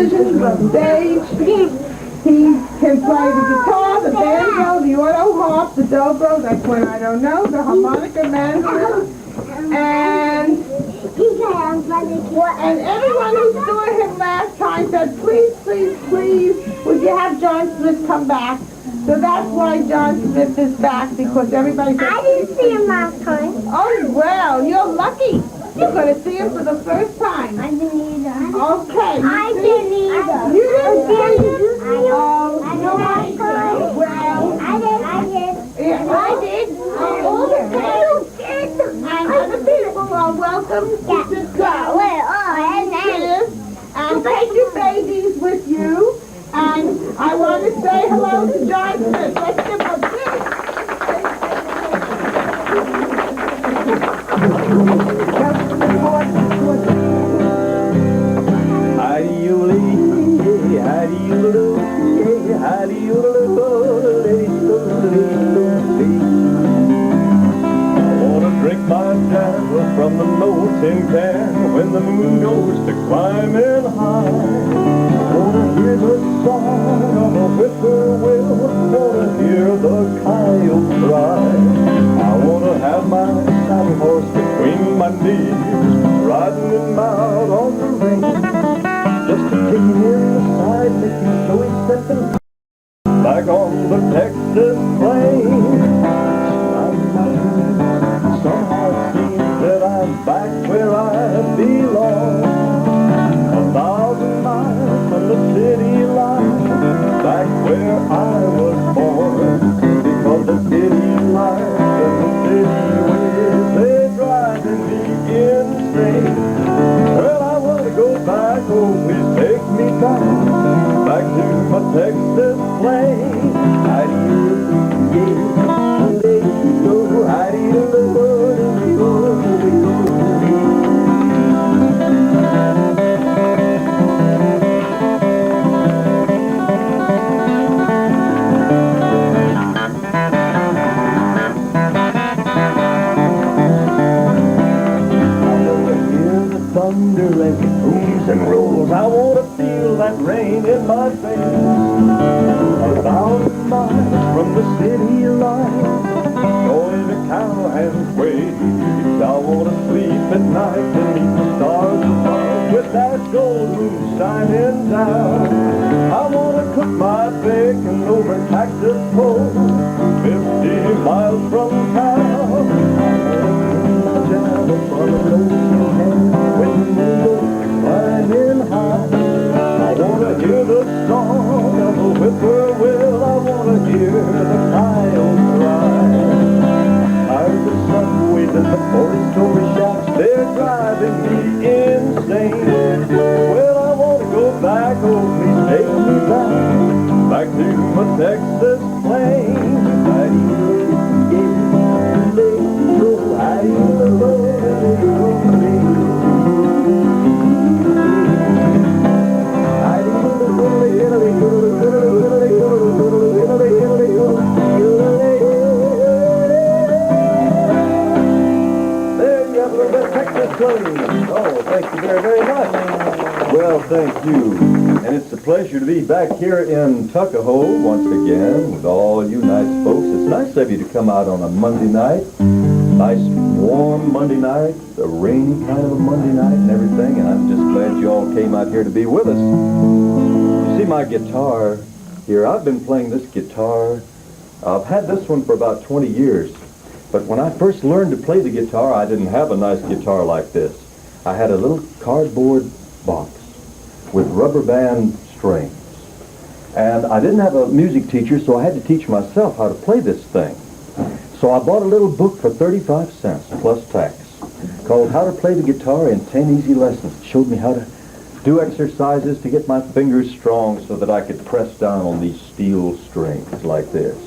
television, the stage. He can play the guitar, the banjo, the auto harp, the dobro, that's one I don't know, the harmonica, mandolin, and everyone who saw him last time said, please, please, please, would you have Jon Smith come back? So that's why Jon Smith is back, because everybody said, I didn't see him last time. oh, well, you're lucky. You're going to see him for the first time. I didn't either. Okay. I didn't either. You didn't see him? Oh, I know last time. Well, I did. yeah, I did. All the people did. And other people are welcome to go. And take your babies with you. And I want to say hello to Jon Smith. Let's give a big... From the low tin can when the moon goes to climbing high. Wanna hear the song of a whippoorwill, wanna hear the coyote cry. I wanna have my saddle horse between my knees, riding him out on the range, just to kick him in the side, make him show he's stepping back on the Texas plain. Somehow it seems that I'm back where I belong, 1,000 miles from the city line, back where I was born, because the city life and the city ways, they're driving me insane. Well, I want to go back, oh please take me back to my Texas plain. Thunder as it booms and rolls, I want to feel that rain in my face. 1,000 miles from the city line, join the cowhand's waves. I want to sleep at night beneath the stars above, with that gold moon shining down. I want to cook my bacon over cactus poles, 50 miles from town. I want to jam upon a lonesome hand when the moon goes climbing high. I want to hear the song of a whippoorwill, I want to hear the coyote cry. I heard the subways and the 40-story shacks, they're driving me insane. Well, I want to go back, oh please take me back to my Texas plain. Oh, thank you very, very much. Well, thank you. And it's a pleasure to be back here in Tuckahoe once again with all you nice folks. It's nice of you to come out on a Monday night. Nice, warm Monday night, a rainy kind of a Monday night and everything. And I'm just glad you all came out here to be with us. You see my guitar here. I've been playing this guitar. I've had this one for about 20 years. But when I first learned to play the guitar, I didn't have a nice guitar like this. I had a little cardboard box with rubber band strings. And I didn't have a music teacher, so I had to teach myself how to play this thing. So I bought a little book for 35 cents plus tax called How to Play the Guitar in 10 Easy Lessons. It showed me how to do exercises to get my fingers strong so that I could press down on these steel strings like this.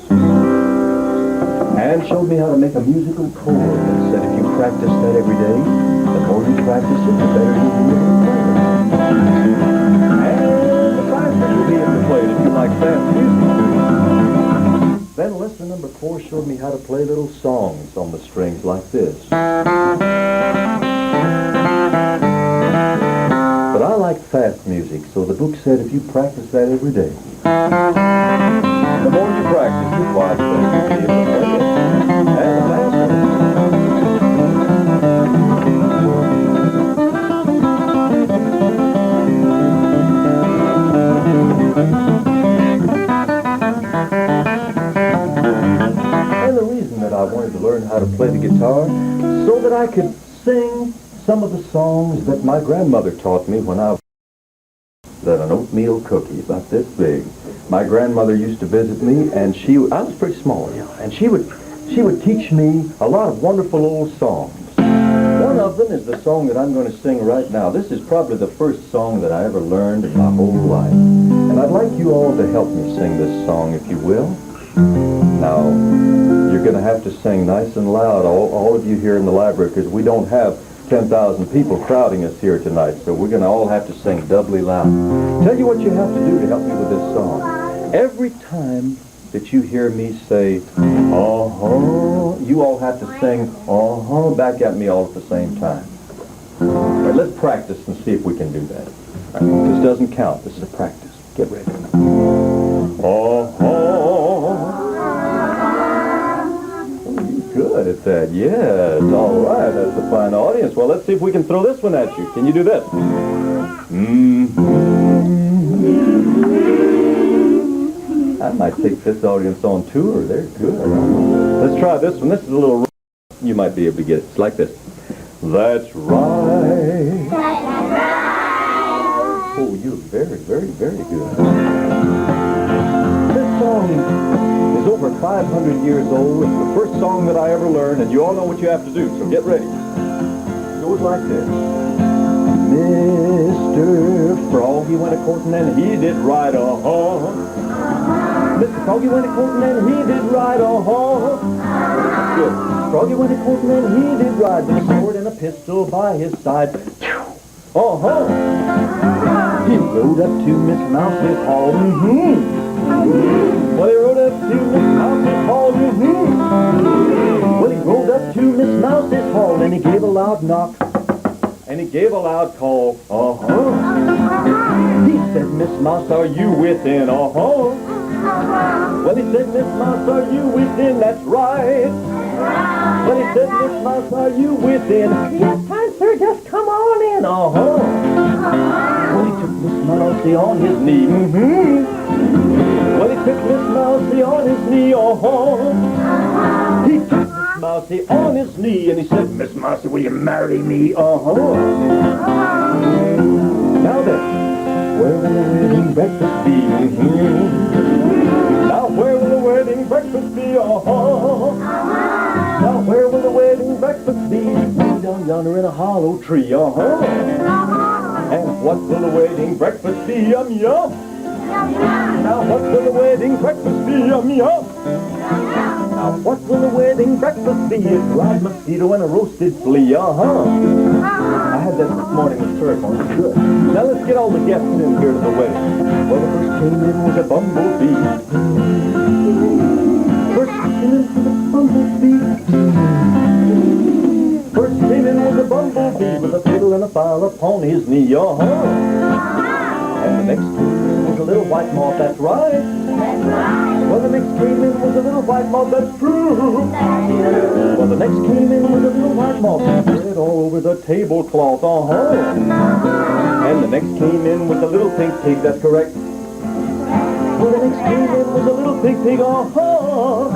And showed me how to make a musical chord and said if you practice that every day, the more you practice it, the better you'll be able to play it. And the faster you'll be able to play it if you like fast music. Then lesson number 4 showed me how to play little songs on the strings like this. But I like fast music, so the book said if you practice that every day, the more you practice it, why the better you'll be able to play it. And the faster. And the reason that I wanted to learn how to play the guitar, so that I could sing some of the songs that my grandmother taught me when I was an oatmeal cookie about this big. My grandmother used to visit me, and I was pretty small, and she would teach me a lot of wonderful old songs. One of them is the song that I'm going to sing right now. This is probably the first song that I ever learned in my whole life. And I'd like you all to help me sing this song, if you will. Now, you're going to have to sing nice and loud, all of you here in the library, because we don't have 10,000 people crowding us here tonight, so we're going to all have to sing doubly loud. Tell you what you have to do to help me with this song. Every time that you hear me say, uh-huh, you all have to sing, uh-huh, back at me all at the same time. All right, let's practice and see if we can do that. All right, this doesn't count. This is a practice. Get ready. Uh-huh. Good at that. Yes. All right. That's a fine audience. Well, let's see if we can throw this one at you. Can you do this? I might take this audience on tour. They're good. Let's try this one. This is a little... You might be able to get it. It's like this. That's right. Oh, you're very, very, very good. This song is over 500 years old. It's the first song that I ever learned, and you all know what you have to do, so get ready. It goes like this. Mr. Froggy went a-courting and he did ride a-haw. Mr. Froggy went a-courting and he did ride a-haw. Good. Froggy went a-courting and he did ride with a sword and a pistol by his side. Uh-huh. He rode up to Miss Mouse's hall. Well, he rode up to Miss Mouse's hall. Well, he rode up to Miss Mouse's hall and he gave a loud knock. And he gave a loud call. Uh-huh. He said, Miss Mouse, are you within? Uh-huh. Well, he said, Miss Mouse, are you within? That's right. Well, he said, Miss Mouse, are you within? Yes, kind sir, just come on in. Uh-huh. Well, he took Miss Mousey on his knee. Well, he took Miss Mousey on his knee. Uh-huh. He took Miss Mousey on his knee, and he said, Miss Mousey, will you marry me? Uh-huh. Now then, where will the wedding breakfast be? Now where will the wedding breakfast be? Uh-huh. Now where will the wedding breakfast be? Down yonder in a hollow tree. Uh-huh. And what will the wedding breakfast be? Yum, yum. Now what will the wedding breakfast be? Yum, yum. Now what will the wedding breakfast be? A dried mosquito and a roasted flea. Uh-huh. I had that this morning with syrup on. It's good. Now let's get all the guests in here to the wedding. Well, the first came in was a bumblebee. First came in was a bumblebee. First came in was a bumblebee with a fiddle and a file upon his knee. Uh-huh. And the next came in was a little white moth. That's right. Well, the next came in was a little white moth. That's true. Well, the next came in was a little white moth. Spread all over the tablecloth. Uh-huh. And the next came in was a little pink pig. That's correct. Well, the next came in was a little pig pig. Uh-huh.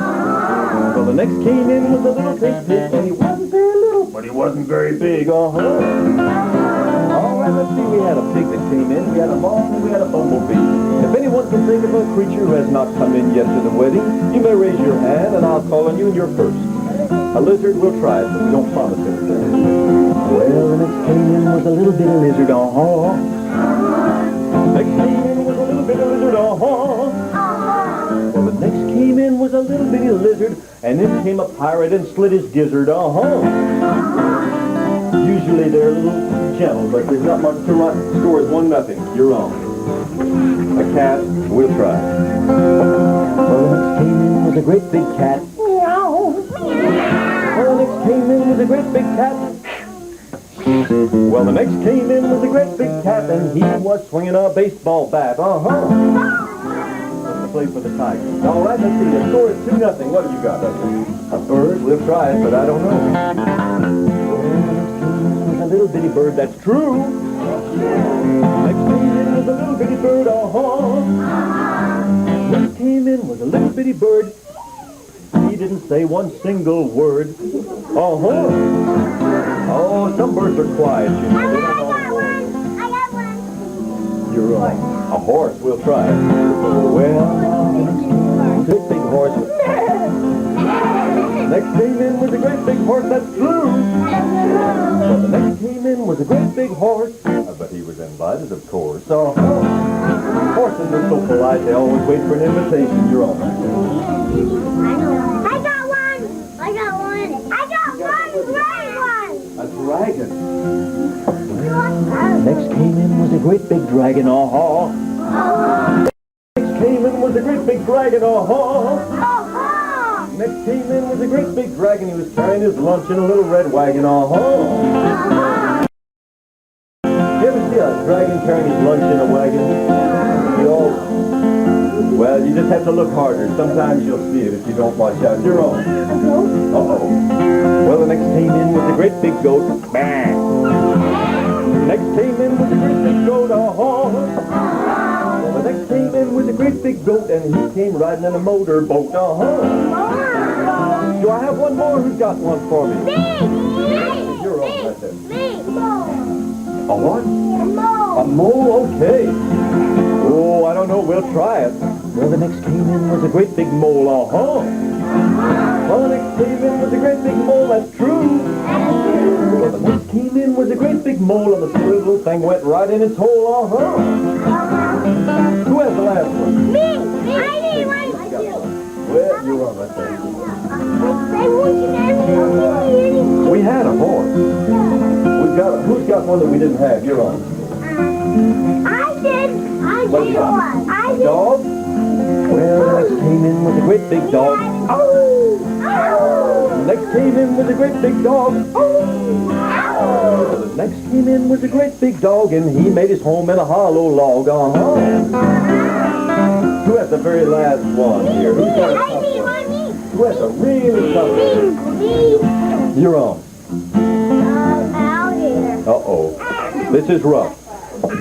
Well, the next came in was a little pig pig, and he wasn't very little, but he wasn't very big. Uh-huh. All right, let's see. We had a pig that came in, we had a moth, and we had a bumblebee. If anyone can think of a creature who has not come in yet to the wedding, you may raise your hand, and I'll call on you, and you're first. A lizard, we'll try it, but we don't promise anything. Well, the next came in was a little bitty lizard. Uh-huh. Next came in was a little bitty lizard. Uh-huh. Well, the next came in was a little bitty lizard, and then came a pirate and slit his gizzard. Uh-huh. Usually they're a little gentle, but there's not much to run. Score is 1-0. You're wrong. A cat, we'll try. Well, the next came in was a great big cat. Meow. Well, the next came in was a great big cat. Well, the next came in was a great big cat, and he was swinging a baseball bat. Play for the Tigers. All right, let's see. The score is 2-0. What have you got? A bird? We'll try it, but I don't know. A little bitty bird, that's true. Next came in was a little bitty bird, Next came in was a little bitty bird. He didn't say one single word. Oh, some birds are quiet, you know. I got one. You're right. A horse, we'll try it. Well, big horse. Next came in was a great big horse, that's true. Well, the next came in was a great big horse, but he was invited, of course. Horses are so polite, they always wait for an invitation. You're on. I got one great one. A dragon. Next came in was a great big dragon, Next came in was a great big dragon, Next came in was a great big dragon. He was carrying his lunch in a little red wagon, You ever see a dragon carrying his lunch in a wagon? Well, you just have to look harder. Sometimes you'll see it if you don't watch out. You're on. Well, the next came in was a great big goat. Bang! Next came in was a great big goat, Well, the next came in was a great big goat, and he came riding in a motorboat, Do I have one more? Who's got one for me? Me. You're on right there. Me. A what? A mole. A mole? Okay. Oh, I don't know. We'll try it. Well, the next came in was a great big mole, Well, the next came in was a great big mole, that's true. Well, the next came in was a great big mole, and the silly little thing went right in its hole, Who has the last one? Me. I need one. Well, you're on right there. We had a horse. Who's got one that we didn't have? You're on. I did one. A dog? Well, the next came in was a great big dog. The next came in was a great big dog. The next came in was a great big dog, and he made his home in a hollow log. Who has the very last one here? Who's got a tough one? Who has a really tough one? You're on. Uh-oh. This is rough.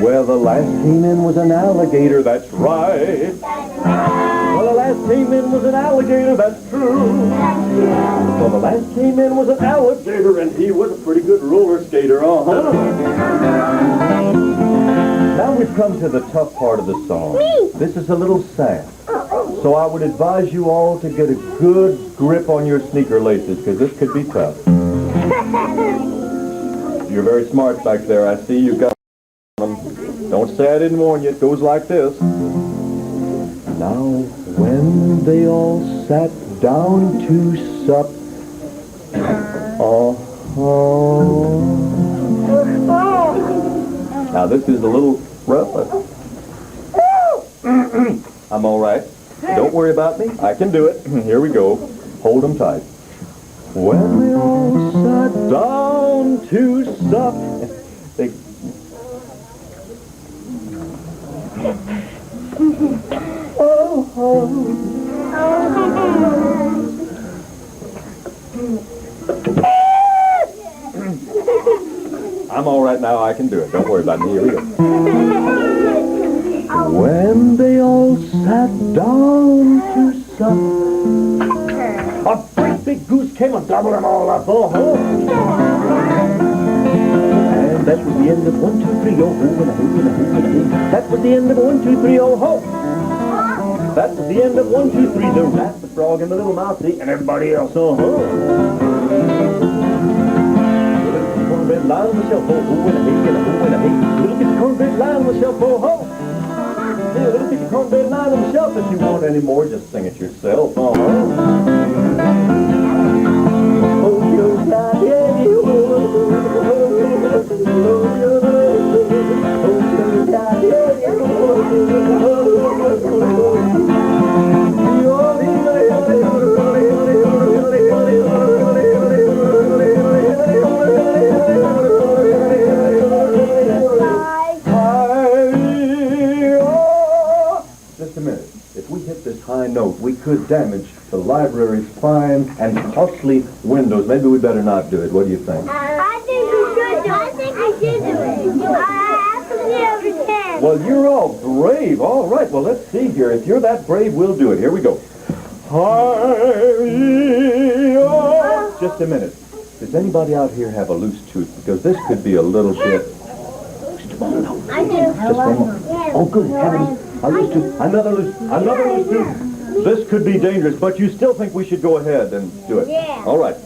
Well, the last came in was an alligator, that's right. Well, the last came in was an alligator, that's true. Well, the last came in was an alligator, and he was a pretty good roller skater, Now we've come to the tough part of the song. This is a little sad. So I would advise you all to get a good grip on your sneaker laces, because this could be tough. You're very smart back there. I see you've got them. Don't say I didn't warn you. It goes like this. Now, when they all sat down to sup, Now, this is a little rough. I'm all right. Don't worry about me. I can do it. Here we go. Hold them tight. When they all sat down to sup, they... I'm all right now. I can do it. Don't worry about me. Here we go. When they all sat down to sup, a great big goose came and gobbled them all up. And that was the end of 1, 2, 3, oh ho, and a ho, and a ho, and a ho. That was the end of 1, 2, 3, oh ho. That was the end of 1, 2, 3, the rat, the frog, and the little mousey, and everybody else, oh ho. Cornbread lying on the shelf, oh ho, and a hey, and a ho, and a hey. Little bit of cornbread lying on the shelf, oh ho. Yeah, a little bit of cornbread lying on the shelf. If you want any more, just sing it yourself, oh ho. Oh, you're not any could damage the library's fine and costly windows. Maybe we better not do it. What do you think? I think we should do it. I think we should do it. I have to be over 10. Well, you're all brave. All right, well, let's see here. If you're that brave, we'll do it. Here we go. Hi-yo. Just a minute. Does anybody out here have a loose tooth? Because this could be a little bit... I do. Just one more. Oh, good heavens. A loose tooth. Another loose tooth. This could be dangerous, but you still think we should go ahead and do it? Yeah. All right.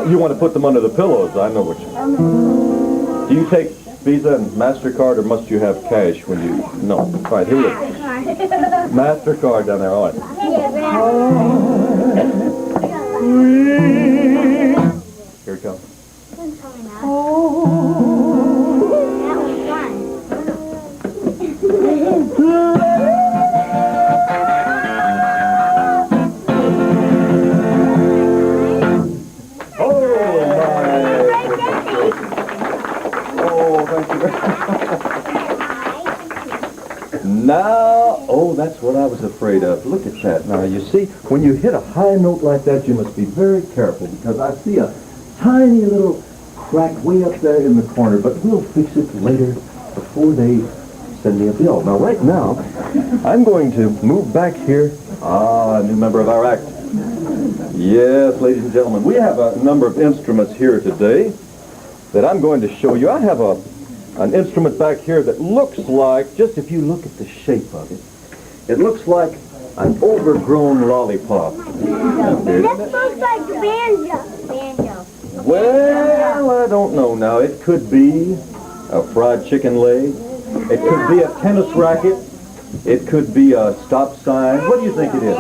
You want to put them under the pillows. I know what you... Do you take Visa and MasterCard, or must you have cash when you... No. All right, here we go. MasterCard down there. All right. Here it comes. Now, that's what I was afraid of. Look at that. Now, you see, when you hit a high note like that, you must be very careful, because I see a tiny little crack way up there in the corner, but we'll fix it later before they send me a bill. Now, right now, I'm going to move back here. A new member of our act. Yes, ladies and gentlemen, we have a number of instruments here today that I'm going to show you. I have an instrument back here that looks like, just if you look at the shape of it, it looks like an overgrown lollipop. This looks like a banjo. Well, I don't know now. It could be a fried chicken leg. It could be a tennis racket. It could be a stop sign. What do you think it is?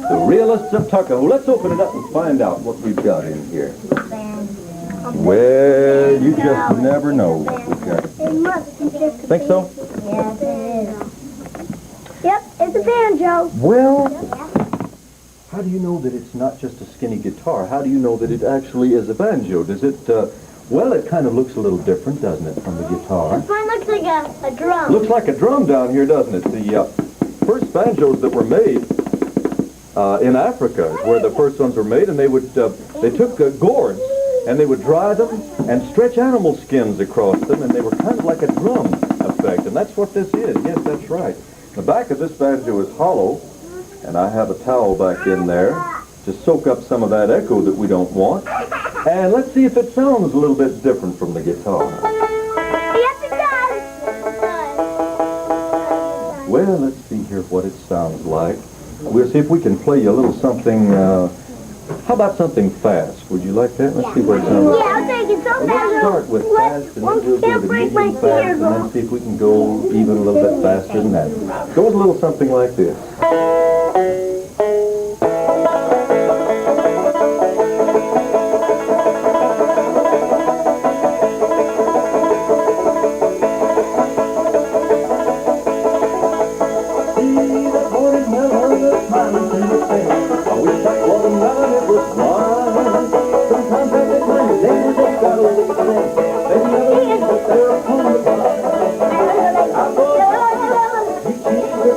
The Realists of Tuckahoe. Let's open it up and find out what we've got in here. Well, you just never know what we've got. Think so? Yes, it is. Yep, it's a banjo. Well, how do you know that it's not just a skinny guitar? How do you know that it actually is a banjo? Does it, well, it kind of looks a little different, doesn't it, from the guitar? This one looks like a drum. Looks like a drum down here, doesn't it? The first banjos that were made in Africa is where the first ones were made, and they took gourds, and they would dry them and stretch animal skins across them, and they were kind of like a drum effect, and that's what this is. Yes, that's right. The back of this banjo is hollow, and I have a towel back in there to soak up some of that echo that we don't want. And let's see if it sounds a little bit different from the guitar. Yes, it does. Well, let's see here what it sounds like. We'll see if we can play you a little something, how about something fast? Would you like that? Let's see what it sounds like. Yeah, I'll take it so fast. Let's start with fast, and then we'll go to medium fast, and then see if we can go even a little bit faster than that. Go with a little something like this.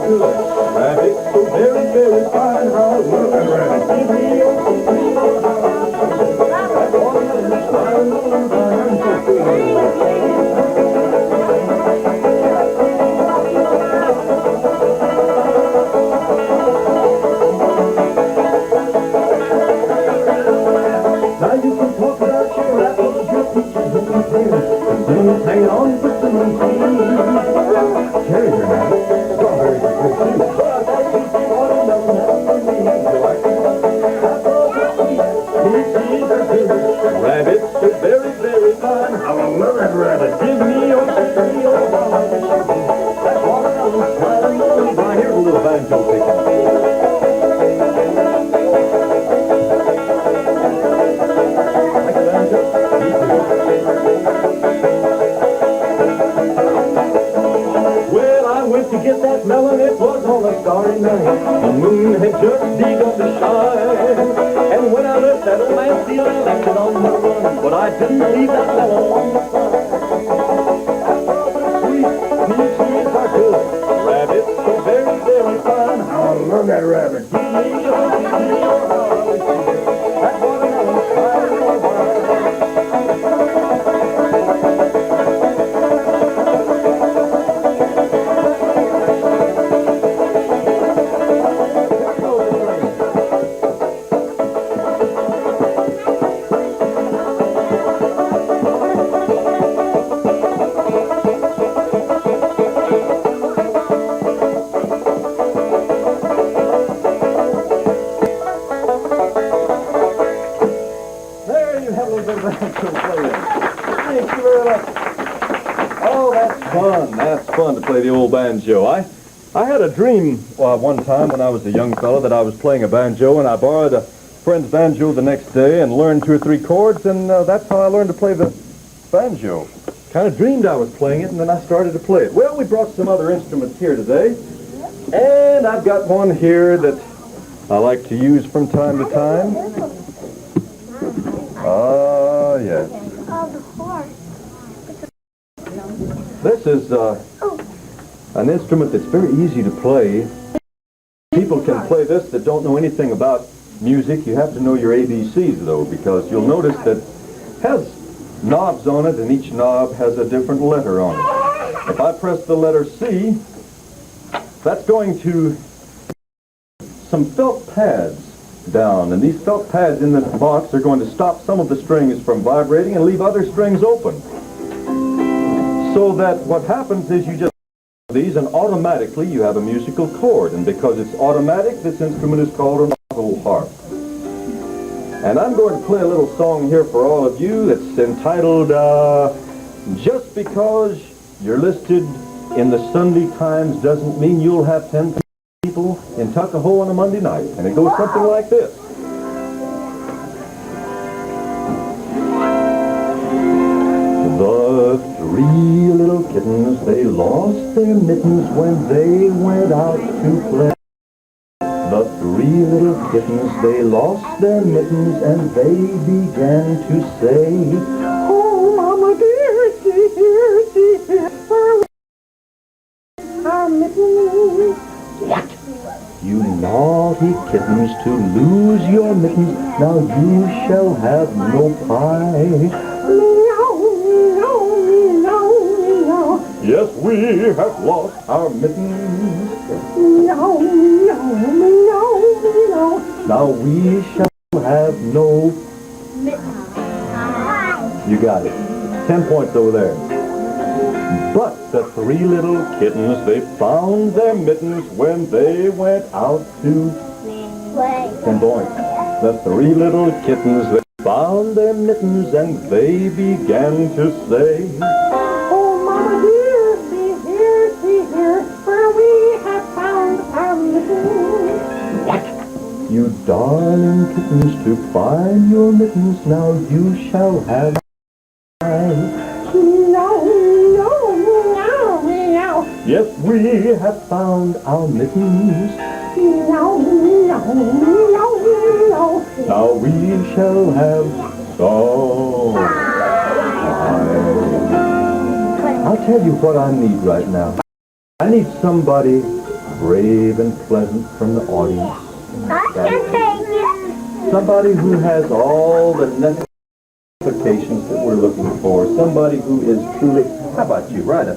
Rabbit, so very, very fine, how looking rabbit. Now you can talk about your apples, your peaches, and your pears. Someone's hanging on for some tea. Cherries are nice. Strawberries are good too. Rabbits are very, very fine. I love that rabbit. Give me your That's watermelon smiling. Here's a little banjo picking. Like a banjo? Well, I went to get that melon. It was on a starry night. The moon had just begun to shine. And when I left that old man's field, I left it on the run. But I didn't leave that melon on the farm. Give me your heart. That watermelon pie for a while. Thank you very much. Oh, that's fun. That's fun to play the old banjo. I had a dream one time when I was a young fellow that I was playing a banjo, and I borrowed a friend's banjo the next day and learned 2 or 3 chords, and that's how I learned to play the banjo. Kind of dreamed I was playing it, and then I started to play it. Well, we brought some other instruments here today, and I've got one here that I like to use from time to time. Oh, yes. This is an instrument that's very easy to play. People can play this that don't know anything about music. You have to know your ABCs, though, because you'll notice that it has knobs on it, and each knob has a different letter on it. If I press the letter C, that's going to some felt pads down, and these felt pads in the box are going to stop some of the strings from vibrating and leave other strings open. So that what happens is you just these, and automatically you have a musical chord, and because it's automatic, this instrument is called an auto harp. And I'm going to play a little song here for all of you that's entitled Just Because You're Listed in the Sunday Times Doesn't Mean You'll Have 10 people in Tuckahoe on a Monday night. And it goes something like this. The 3 little kittens, they lost their mittens when they went out to play. The 3 little kittens, they lost their mittens and they began to say, "Oh, Mama dear, see here, where are our mittens?" What? You naughty kittens, to lose your mittens, now you shall have no pie. Yes, we have lost our mittens. Now we shall have no... You got it. 10 points over there. But the 3 little kittens, they found their mittens when they went out to play. 10 points. The 3 little kittens, they found their mittens and they began to say, "Oh, Mama dear, see here, where we have found our mittens." What? You darling kittens, to find your mittens, now you shall have Yes, we have found our mittens. Now we shall have some. I'll tell you what I need right now. I need somebody brave and pleasant from the audience. I can take it. Somebody who has all the necessities that we're looking for. Somebody who is truly... How about you, Ryder?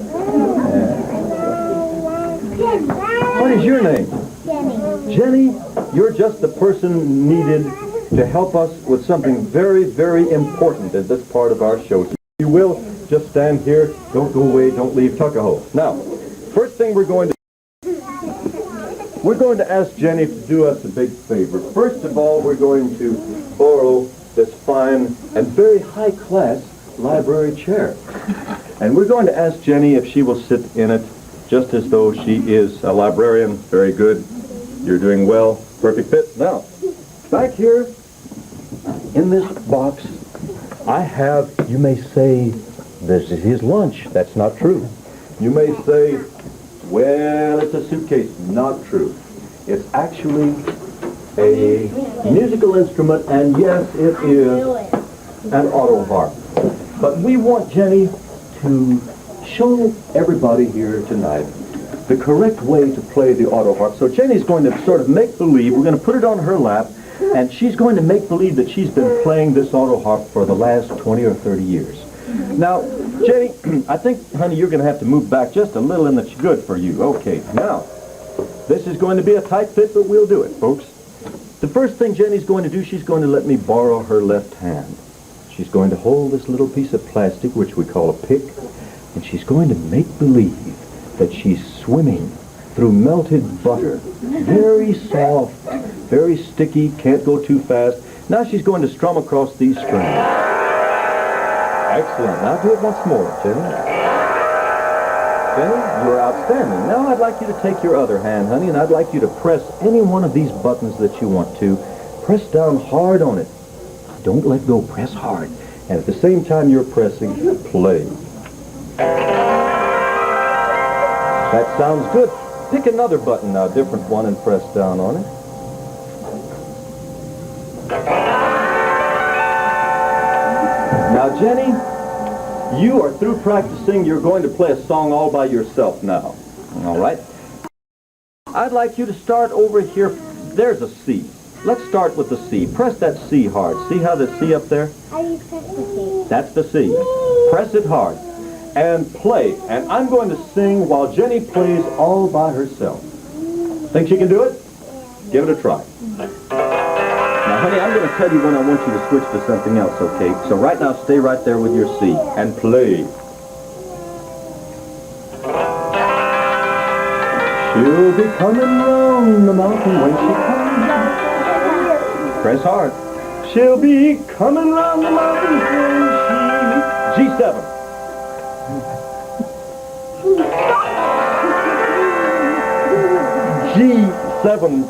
What is your name? Jenny. Jenny, you're just the person needed to help us with something very, very important in this part of our show. So if you will, just stand here. Don't go away. Don't leave Tuckahoe. Now, first thing we're going to ask Jenny to do us a big favor. First of all, we're going to borrow this fine and very high-class library chair. And we're going to ask Jenny if she will sit in it just as though she is a librarian. Very good. You're doing well. Perfect fit. Now, back here in this box, I have, you may say, this is his lunch. That's not true. You may say, well, it's a suitcase. Not true. It's actually a musical instrument, and yes, it is an auto harp. But we want Jenny to show everybody here tonight the correct way to play the auto harp. So Jenny's going to sort of make believe, we're going to put it on her lap, and she's going to make believe that she's been playing this auto harp for the last 20 or 30 years. Now, Jenny, I think, honey, you're going to have to move back just a little, and that's good for you. Okay, now, this is going to be a tight fit, but we'll do it, folks. The first thing Jenny's going to do, she's going to let me borrow her left hand. She's going to hold this little piece of plastic, which we call a pick, and she's going to make believe that she's swimming through melted butter. Very soft, very sticky, can't go too fast. Now she's going to strum across these strings. Excellent. Now do it once more, Jenny. Jenny, you're outstanding. Now I'd like you to take your other hand, honey, and I'd like you to press any one of these buttons that you want to. Press down hard on it. Don't let go. Press hard. And at the same time you're pressing, play. That sounds good. Pick another button now, different one, and press down on it. Now, Jenny, you are through practicing. You're going to play a song all by yourself now. All right? I'd like you to start over here. There's a C. Let's start with the C. Press that C hard. See how the C up there? How do you press the C? That's the C. Press it hard. And play. And I'm going to sing while Jenny plays all by herself. Think she can do it? Give it a try. Now, honey, I'm going to tell you when I want you to switch to something else, okay? So right now, stay right there with your C and play. She'll be coming round the mountain when she comes. Press hard. She'll be coming round the mountain when she... G7. G7.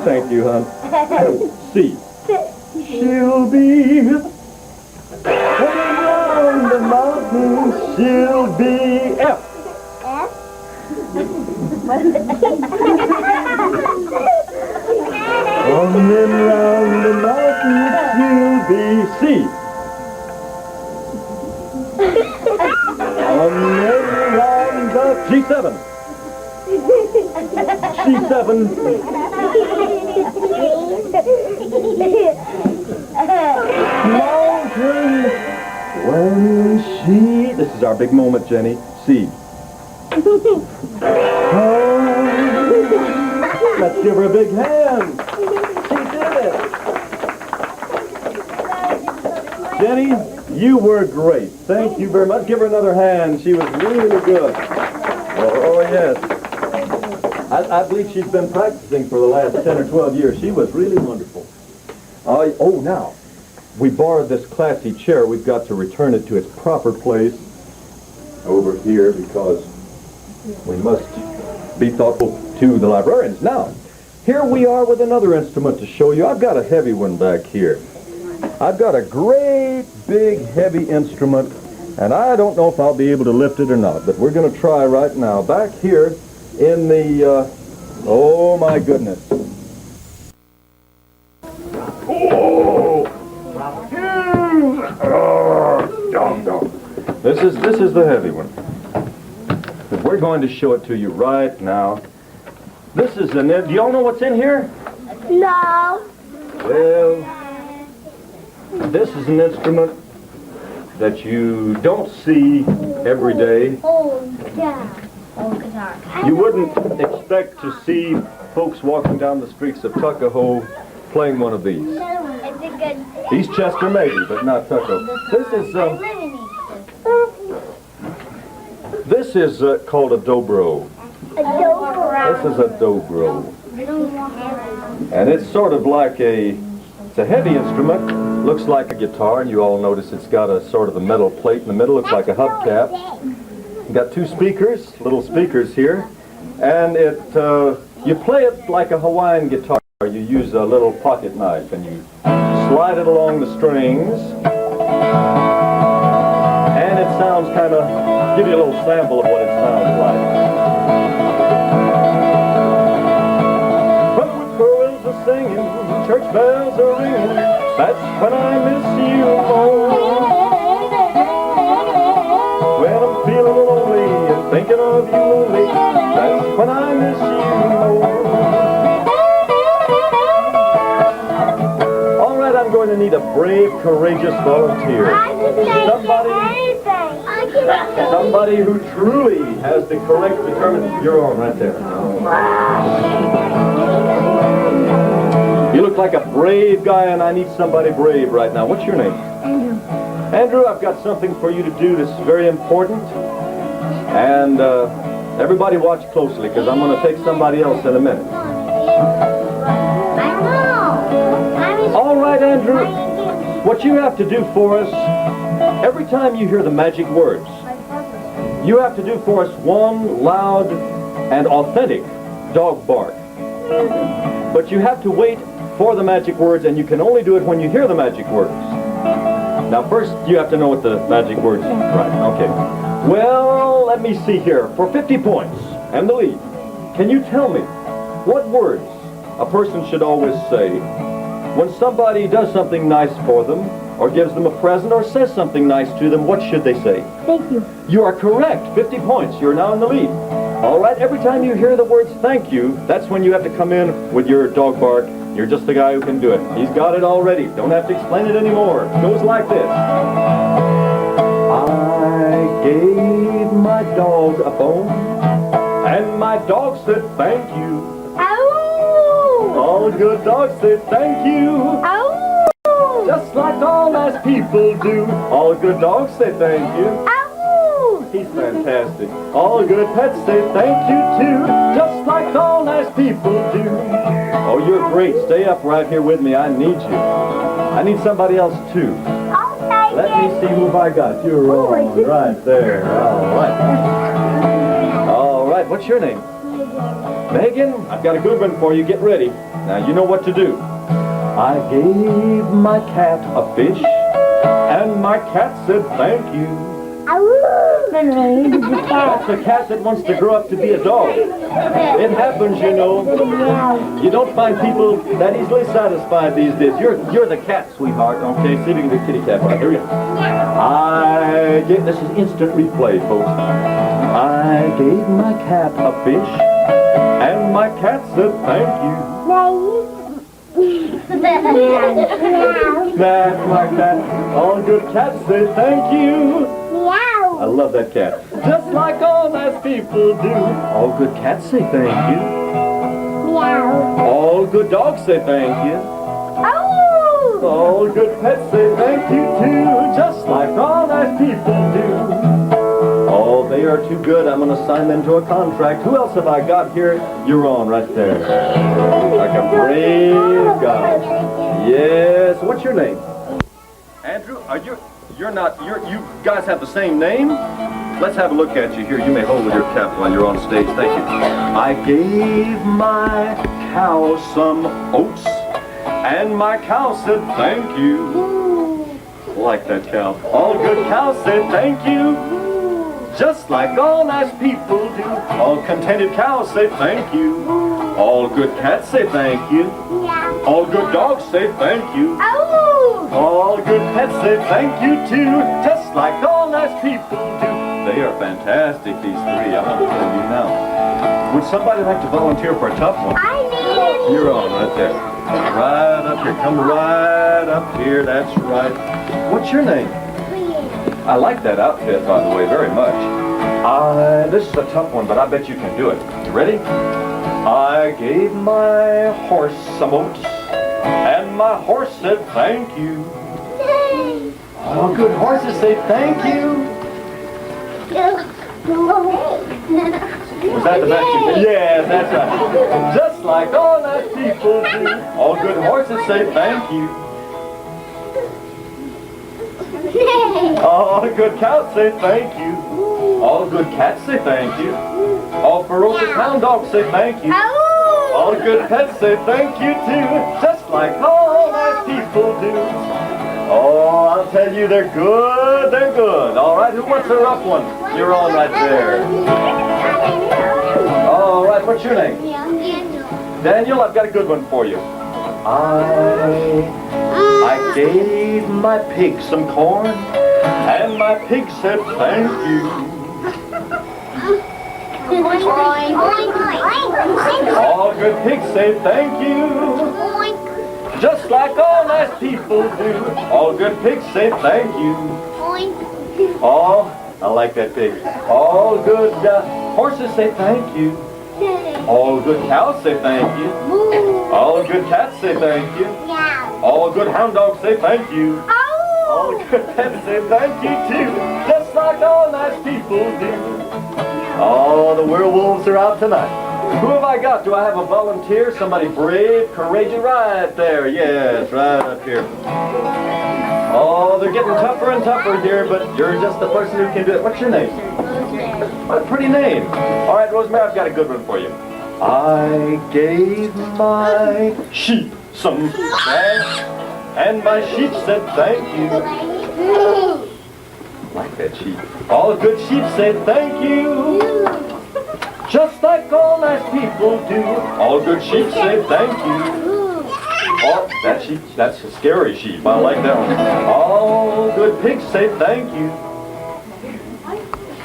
Thank you, hon. C. She'll be coming round the mountain. She'll be F. F? Coming round the mountain, she'll be C. Coming round the G7. G7. Mountain when she... This is our big moment, Jenny. C. Let's give her a big hand. She did it. Jenny, you were great. Thank you very much. Give her another hand. She was really good. Oh yes. I believe she's been practicing for the last 10 or 12 years. She was really wonderful. Oh, now, we borrowed this classy chair. We've got to return it to its proper place over here because we must be thoughtful to the librarians. Now, here we are with another instrument to show you. I've got a heavy one back here. I've got a great, big, heavy instrument, and I don't know if I'll be able to lift it or not, but we're going to try right now. Back here in the, oh my goodness. This is the heavy one. But we're going to show it to you right now. This is do y'all know what's in here? No. Well, this is an instrument that you don't see every day. Oh, yeah. Oh, guitar. You wouldn't expect to see folks walking down the streets of Tuckahoe playing one of these. Is it good? East Chester maybe, but not Tuckahoe. This is called a dobro. A dobro. This is a dobro. And it's sort of like it's a heavy instrument. Looks like a guitar, and you all notice it's got a sort of a metal plate in the middle. Looks like a hubcap. Got two speakers, little speakers here. And you play it like a Hawaiian guitar. You use a little pocket knife, and you slide it along the strings. And it sounds kind of, give you a little sample of what it sounds like. singing, church bells are ringing. That's when I miss you most. When I'm feeling lonely and thinking of you only, that's when I miss you most. All right, I'm going to need a brave, courageous volunteer. Somebody who truly has the correct determination. You're on right there. You look like a brave guy, and I need somebody brave right now. What's your name? Andrew. Andrew, I've got something for you to do that's very important. And everybody watch closely, because I'm going to take somebody else in a minute. I know. All right, Andrew. What you have to do for us, every time you hear the magic words, you have to do for us one loud and authentic dog bark. But you have to wait for the magic words, and you can only do it when you hear the magic words. Now, first, you have to know what the magic words are. Right, okay. Well, let me see here. For 50 points and the lead, can you tell me what words a person should always say when somebody does something nice for them, or gives them a present, or says something nice to them? What should they say? Thank you. You are correct. 50 points. You're now in the lead. All right, every time you hear the words thank you, that's when you have to come in with your dog bark. You're just the guy who can do it. He's got it already. Don't have to explain it anymore. It goes like this. I gave my dog a bone, and my dog said thank you. Ow! All good dogs say thank you. Ow! Just like all nice people do. All good dogs say thank you. Ow! He's fantastic. All good pets say thank you too. Just like all nice people do. Oh, you're great. Stay up right here with me. I need you. I need somebody else too. Okay. Let me see who I got. You're on right there. All right. All right. What's your name? Megan. I've got a good one for you. Get ready. Now you know what to do. I gave my cat a fish, and my cat said thank you. That's a cat that wants to grow up to be a dog. It happens, you know. You don't find people that easily satisfied these days. You're the cat, sweetheart. Okay, see if you can do kitty cat. Right, here we go. This is instant replay, folks. I gave my cat a fish, and my cat said thank you. That's like that. All good cats say thank you. Meow. I love that cat. Just like all nice people do. All good cats say thank you. Meow. All good dogs say thank you. Oh. All good pets say thank you too. Just like all nice people do. Oh, they are too good. I'm going to sign them to a contract. Who else have I got here? You're on right there. Like a brave guy. Yes. What's your name? Andrew, you guys have the same name? Let's have a look at you here. You may hold with your cap while you're on stage. Thank you. I gave my cow some oats, and my cow said thank you. Like that cow. All good cows said thank you. Just like all nice people do. All contented cows say thank you. All good cats say thank you. All good dogs say thank you. All good pets say thank you too. Just like all nice people do. They are fantastic, these three. I'm going to tell you now. Would somebody like to volunteer for a tough one? I need. You're on right there. Right up here. Come right up here. That's right. What's your name? I like that outfit, by the way, very much. This is a tough one, but I bet you can do it. You ready? I gave my horse some oats, and my horse said thank you. All good horses say thank you. Was that the magic? Yes, that's right. Just like all nice people do. All good horses say thank you. All good cows say thank you. All good cats say thank you. All ferocious hound dogs say thank you. All good pets say thank you too. Just like all nice people do. Oh, I'll tell you, they're good, they're good. All right, who wants a rough one? You're on right there. All right, what's your name? Daniel, I've got a good one for you. I gave my pig some corn, and my pig said thank you. All good pigs say thank you, just like all nice people do. All good pigs say thank you. Oh, I like that pig. All good horses say thank you. All good cows say thank you. All good cats say thank you. All good hound dogs say thank you. All good pets say thank you too, just like all nice people do. Oh, the werewolves are out tonight. Who have I got? Do I have a volunteer? Somebody brave, courageous, right there. Yes, right up here. Oh, they're getting tougher and tougher here, but you're just the person who can do it. What's your name? What a pretty name. All right, Rosemary, I've got a good one for you. I gave my sheep some grass, and my sheep said thank you. Like that sheep. All good sheep say thank you, just like all nice people do. All good sheep say thank you. Oh, that sheep, that's a scary sheep. I like that one. All good pigs say thank you.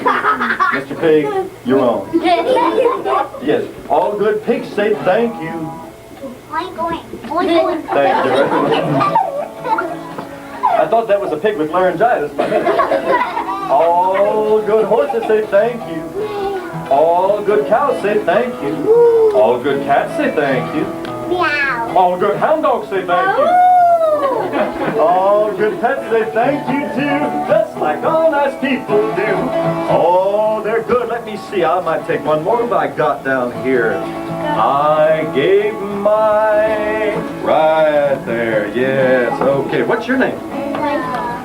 Mr. Pig, you're on. Yes, all good pigs say thank you. Thank you. I thought that was a pig with laryngitis. All good horses say thank you. All good cows say thank you. All good cats say thank you. All good hound dogs say thank you. All good pets say thank you too, just like all nice people do. Oh, they're good. Let me see. I might take one more. What have I got down here? I gave my... Right there. Yes. Okay. What's your name?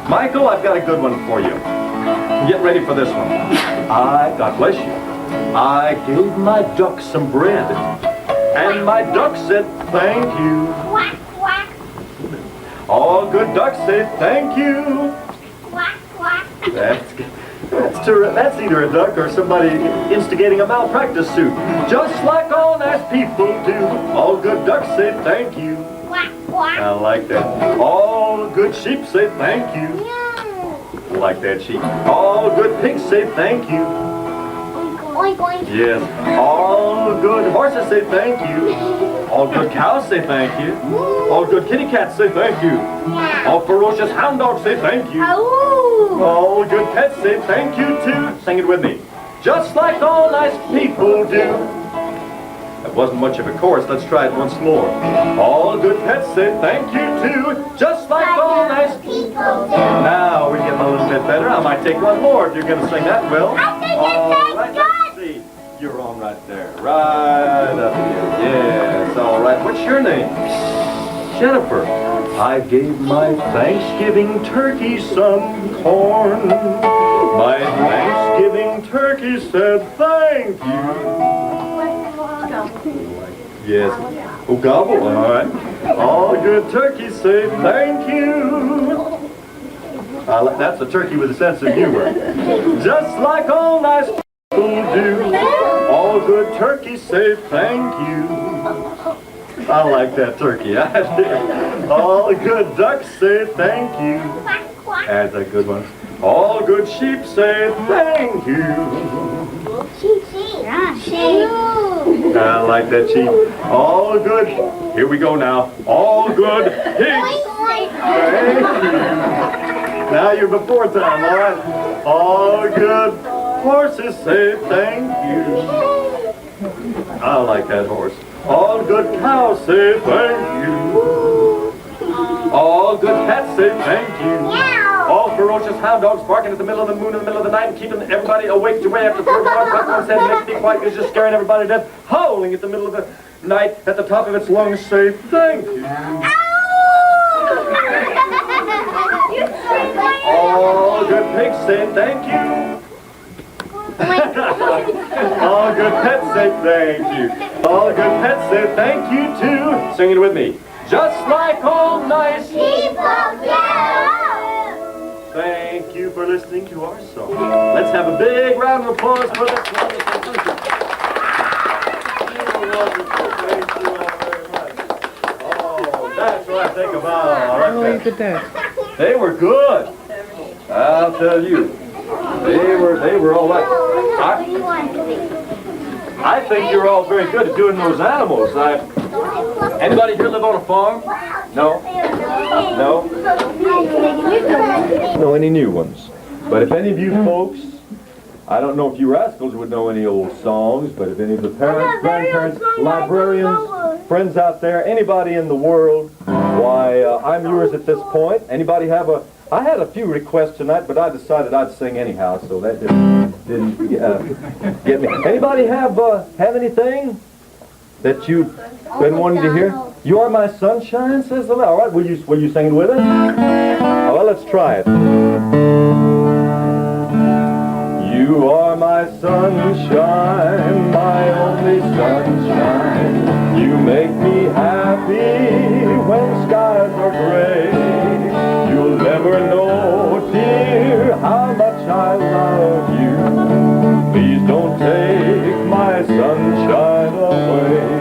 Michael, I've got a good one for you. Get ready for this one. God bless you. I gave my duck some bread, and my duck said thank you. Quack, quack. All good ducks say thank you. Quack, quack. That's either a duck or somebody instigating a malpractice suit. Just like all nice people do. All good ducks say thank you. Quack, quack. I like that. All good sheep say thank you. I like that sheep. All good pigs say thank you. Oink, oink. Yes. All good horses say thank you. All good cows say thank you. All good kitty cats say thank you. All ferocious hound dogs say thank you. All good pets say thank you too. Sing it with me. Just like all nice people do. That wasn't much of a chorus. Let's try it once more. All good pets say thank you too. Just like all nice people do. Now we're getting a little bit better. I might take one more if you're going to sing that well. I think that's good. Let's see. You're on right there. Right up here. Yes. All right. What's your name? Jennifer. I gave my Thanksgiving turkey some corn. My Thanksgiving turkey said thank you. Yes. Oh, gobble. All right. All good turkeys say thank you. That's a turkey with a sense of humor. Just like all nice people do. All good turkeys say thank you. I like that turkey. All good ducks say thank you. That's a good one. All good sheep say thank you. Sheep. I like that sheep. All good. Here we go now. All good pigs. Thank you. Now you're before time, all right? All good horses say thank you. I like that horse. All good cows say thank you. All good cats say thank you. All ferocious hound dogs barking at the middle of the moon in the middle of the night and keeping everybody awake to way after 4 o'clock. One said, make me quiet, it's just scaring everybody to death. Howling at the middle of the night at the top of its lungs say thank you. All good pigs say thank you. All good pets say thank you. All good pets say thank you too. Sing it with me. Just like all nice People do. Thank you for listening to our song. Let's have a big round of applause for this wonderful country. Thank you all very much. Oh, think about I'll leave it there. They were good. I'll tell you. They were all right. I think you're all very good at doing those animals. Anybody here live on a farm? No? No? Know any new ones. But if any of you folks, I don't know if you rascals would know any old songs, but if any of the parents, grandparents, librarians, friends out there, anybody in the world, why, I'm yours at this point. Anybody have I had a few requests tonight, but I decided I'd sing anyhow, so that didn't get me. Anybody have anything that you've been wanting to hear? You Are My Sunshine, says the All right, will you sing it with us? Oh, well, let's try it. You are my sunshine, my only sunshine. You make me happy when skies are gray. You'll never know, dear, how much I love you. Please don't take my sunshine away.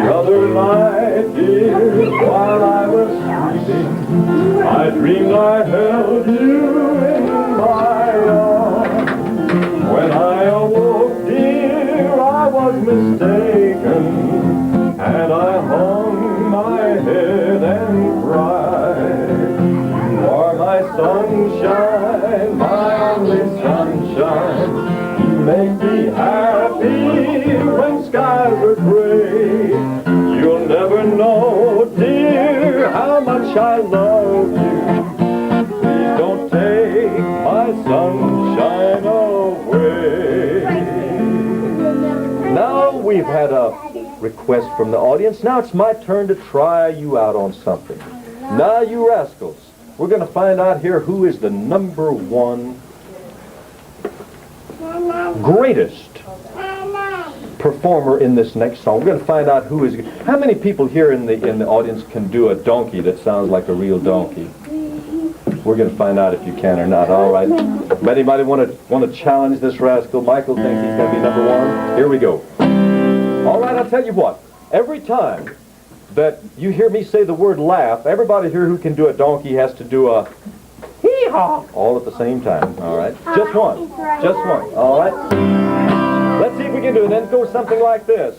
The other night, dear, while I was sleeping, I dreamed I held you in my arms. When I awoke, dear, I was mistaken, and I hung my head and cried. You are my sunshine, my only sunshine. You make me happy when skies are gray. You'll never know, dear, how much I love you. Please don't take my sunshine away. Now we've had a request from the audience. Now it's my turn to try you out on something. Now, you rascals, we're going to find out here who is the #1 greatest performer in this next song. We're going to find out who is. How many people here in the audience can do a donkey that sounds like a real donkey? We're going to find out if you can or not. All right. Anybody want to challenge this rascal? Michael thinks he's going to be #1. Here we go. All right. I'll tell you what. Every time that you hear me say the word laugh, everybody here who can do a donkey has to do a hee-haw all at the same time. All right. Just one. Just one. All right. Let's see if we can do it. Then it goes something like this.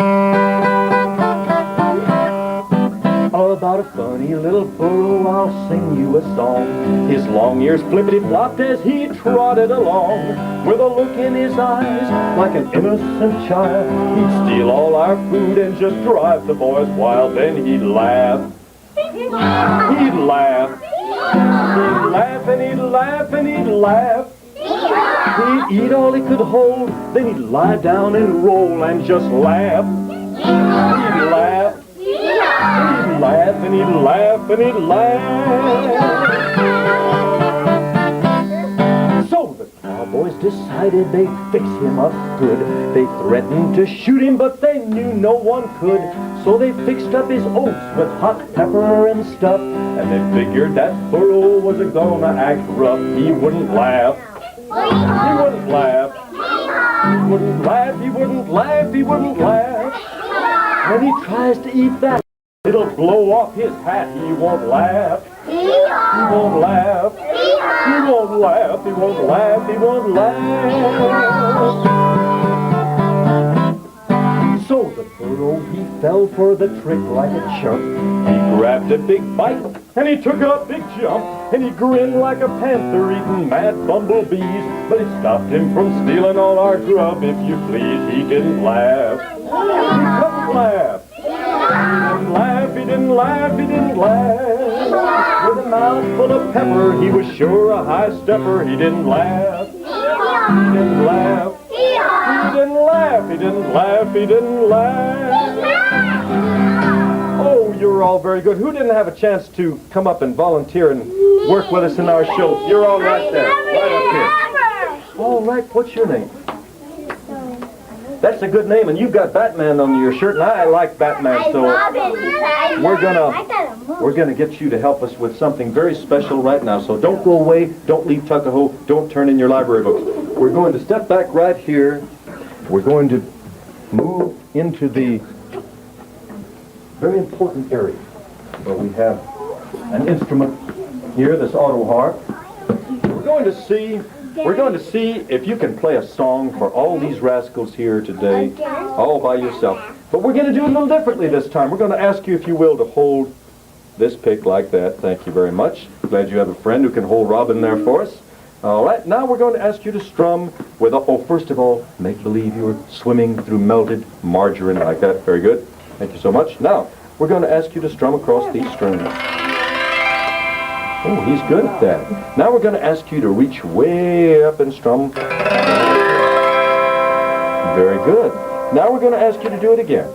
All about a funny little burro, I'll sing you a song. His long ears flippity-flopped as he trotted along, with a look in his eyes like an innocent child. He'd steal all our food and just drive the boys wild. Then he'd laugh. He'd laugh. He'd laugh and he'd laugh and he'd laugh. He'd eat all he could hold, then he'd lie down and roll and just laugh. He'd laugh. He'd laugh and he'd laugh and he'd laugh. So the cowboys decided they'd fix him up good. They threatened to shoot him, but they knew no one could. So they fixed up his oats with hot pepper and stuff, and they figured that burro was gonna act rough. He wouldn't laugh. He wouldn't laugh. He wouldn't laugh. He wouldn't laugh. He wouldn't laugh. When he tries to eat that, it'll blow off his hat. He won't laugh. He won't laugh. He won't laugh. He won't laugh. He won't laugh. So the burro, he fell for the trick like a chump. He grabbed a big bite and he took a big jump, and he grinned like a panther eating mad bumblebees. But it stopped him from stealing all our grub, if you please. He didn't laugh. He couldn't laugh. He didn't laugh, he didn't laugh, he didn't laugh. With a mouth full of pepper, he was sure a high stepper. He didn't laugh. He didn't laugh. He didn't laugh, he didn't laugh, he didn't laugh. Oh, you're all very good. Who didn't have a chance to come up and volunteer and work with us in our show? You're all right there. Right up here. All right, what's your name? That's a good name, and you've got Batman on your shirt, and I like Batman, so we're gonna get you to help us with something very special right now. So don't go away, don't leave Tuckahoe, don't turn in your library books. We're going to step back right here. We're going to move into the very important area. where we have an instrument here, this auto harp. We're going to see if you can play a song for all these rascals here today, all by yourself. But we're going to do it a little differently this time. We're going to ask you, if you will, to hold this pick like that. Thank you very much. Glad you have a friend who can hold Robin there for us. All right, now we're going to ask you to strum with, first of all, make believe you're swimming through melted margarine like that. Very good. Thank you so much. Now, we're going to ask you to strum across these strings. Oh, he's good at that. Now we're going to ask you to reach way up and strum. Very good. Now we're going to ask you to do it again.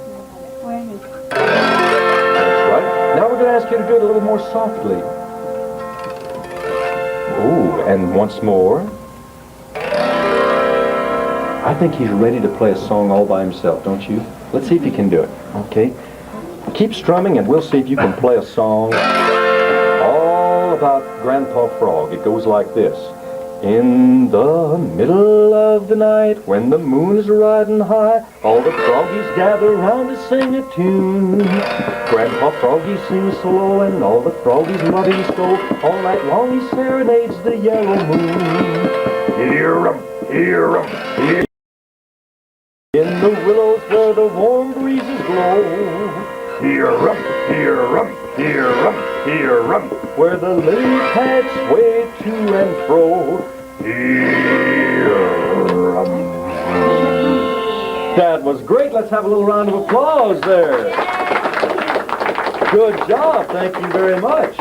That's right. Now we're going to ask you to do it a little more softly. Oh, and once more. I think he's ready to play a song all by himself, don't you? Let's see if he can do it. Okay. Keep strumming and we'll see if you can play a song all about Grandpa Frog. It goes like this. In the middle of the night, when the moon is riding high, all the froggies gather round to sing a tune. Grandpa Froggy sings so low, and all the froggies love him so. All night long he serenades the yellow moon. Hear 'em, hear 'em, hear 'em. In the willows where the warm breezes blow. Hear 'em, hear 'em, hear 'em, hear 'em. Where the lily pads sway to and fro. Hear 'em. That was great. Let's have a little round of applause there. Good job. Thank you very much.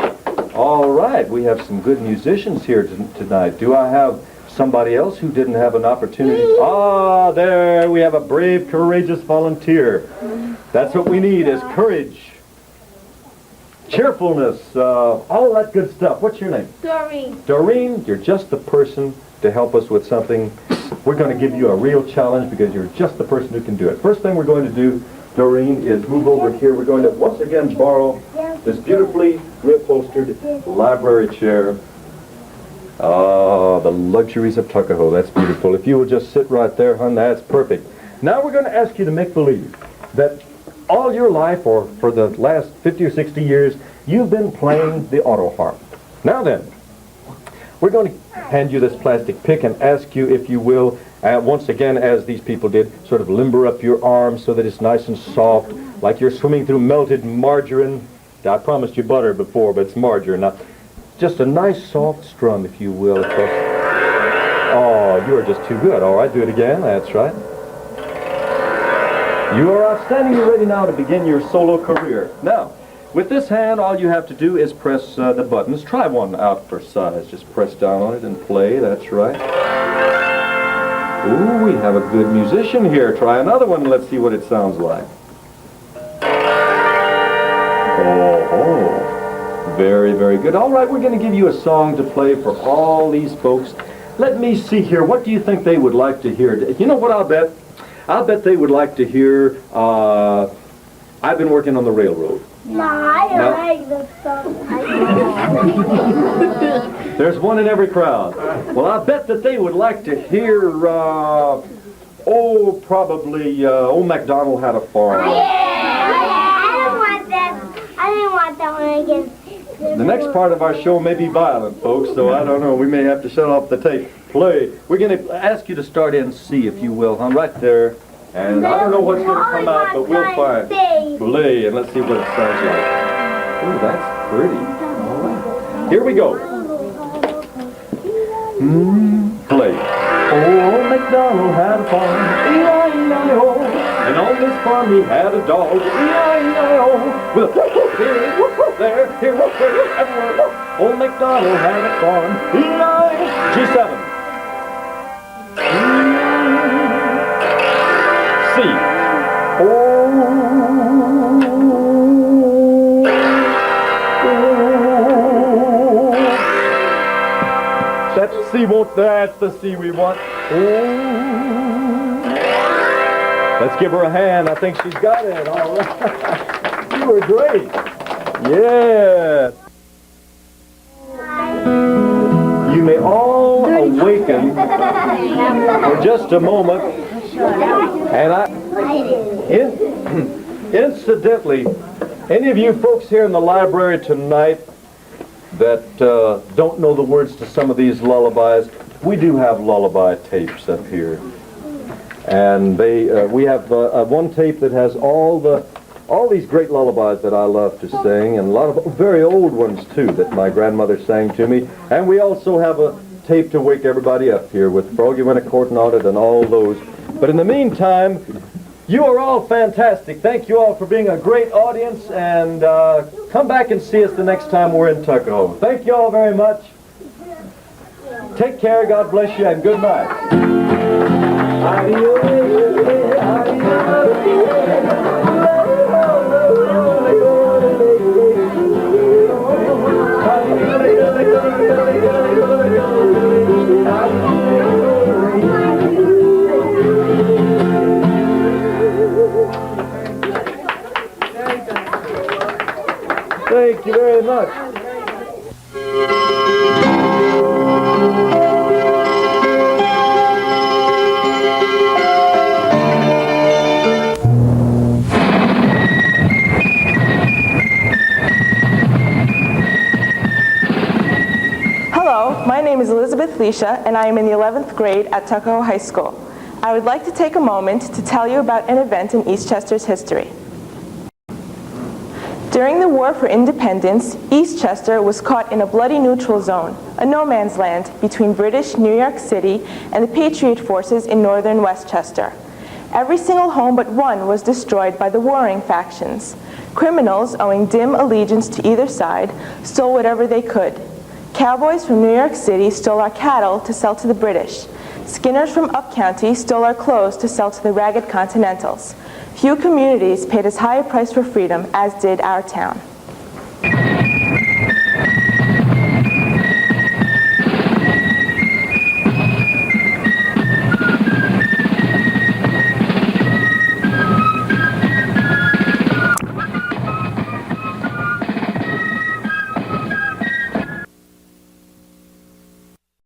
All right. We have some good musicians here tonight. Do I have somebody else who didn't have an opportunity? Ah, there. We have a brave, courageous volunteer. That's what we need, is courage, cheerfulness, all that good stuff. What's your name? Doreen. Doreen, you're just the person to help us with something. We're going to give you a real challenge because you're just the person who can do it. First thing we're going to do, Doreen, is move over here. We're going to once again borrow this beautifully reupholstered library chair. Ah, the luxuries of Tuckahoe. That's beautiful. If you will just sit right there, hon, that's perfect. Now we're going to ask you to make believe that all your life, or for the last 50 or 60 years, you've been playing the auto harp. Now then, we're going to hand you this plastic pick and ask you, if you will, once again, as these people did, sort of limber up your arms so that it's nice and soft, like you're swimming through melted margarine. I promised you butter before, but it's margarine. Now, just a nice soft strum, if you will, across. Oh, you're just too good. All right, do it again. That's right. You are outstanding. You're ready now to begin your solo career. Now, with this hand, all you have to do is press the buttons. Try one out for size. Just press down on it and play. That's right. Ooh, we have a good musician here. Try another one and let's see what it sounds like. Oh, very, very good. All right, we're going to give you a song to play for all these folks. Let me see here. What do you think they would like to hear? You know what I'll bet? I'll bet they would like to hear, I've been working on the railroad. No, I don't like the song. There's one in every crowd. Well, I bet that they would like to hear, probably, Old MacDonald Had a Farm. I don't want that. I didn't want that one again. The next part of our show may be violent, folks, so I don't know. We may have to shut off the tape. Play. We're going to ask you to start in C, if you will, huh? Right there. And I don't know what's going to come out, but we'll find. Play, and let's see what it sounds like. Oh, that's pretty. All right. Here we go. Play. Old MacDonald had a farm, E-I-E-I-O. And on this farm he had a dog, E-I-E-I-O. With a whoop here, whoop there, here, whoop there, everywhere. Old MacDonald had a farm, E-I-E-I-O. G7. C. That's C, that's the C we want. Let's give her a hand. I think she's got it. All right. You were great. Yeah. You may all awaken for just a moment. And incidentally, Any of you folks here in the library tonight that don't know the words to some of these lullabies, we do have lullaby tapes up here. And we have one tape that has all these great lullabies that I love to sing, and a lot of very old ones too that my grandmother sang to me. And we also have a tape to wake everybody up here with Froggy Went a Courting on It and all those. But in the meantime, you are all fantastic. Thank you all for being a great audience, and come back and see us the next time we're in Tuckahoe. Thank you all very much. Take care, God bless you, and good night. Thank you very much. Hello, my name is Elizabeth Leisha, and I am in the 11th grade at Tuckahoe High School. I would like to take a moment to tell you about an event in Eastchester's history. During the War for Independence, Eastchester was caught in a bloody neutral zone, a no man's land between British New York City and the Patriot forces in northern Westchester. Every single home but one was destroyed by the warring factions. Criminals, owing dim allegiance to either side, stole whatever they could. Cowboys from New York City stole our cattle to sell to the British. Skinners from Up County stole our clothes to sell to the ragged Continentals. Few communities paid as high a price for freedom as did our town.